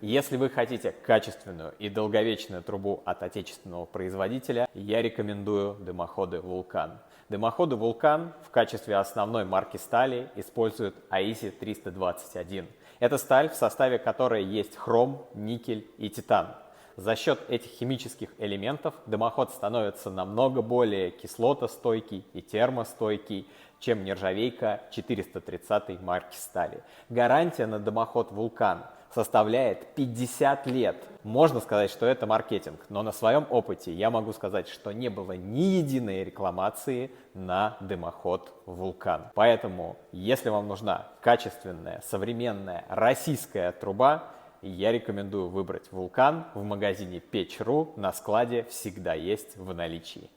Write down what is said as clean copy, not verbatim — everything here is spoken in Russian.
Если вы хотите качественную и долговечную трубу от отечественного производителя, я рекомендую дымоходы «Вулкан». Дымоходы «Вулкан» в качестве основной марки стали используют АИСи 321. Это сталь, в составе которой есть хром, никель и титан. За счет этих химических элементов дымоход становится намного более кислотостойкий и термостойкий, чем нержавейка 430 марки стали. Гарантия на дымоход «Вулкан» составляет 50 лет. Можно сказать, что это маркетинг, но на своем опыте я могу сказать, что не было ни единой рекламации на дымоход «Вулкан». Поэтому, если вам нужна качественная, современная российская труба, я рекомендую выбрать «Вулкан» в магазине Печь.ру, на складе всегда есть в наличии.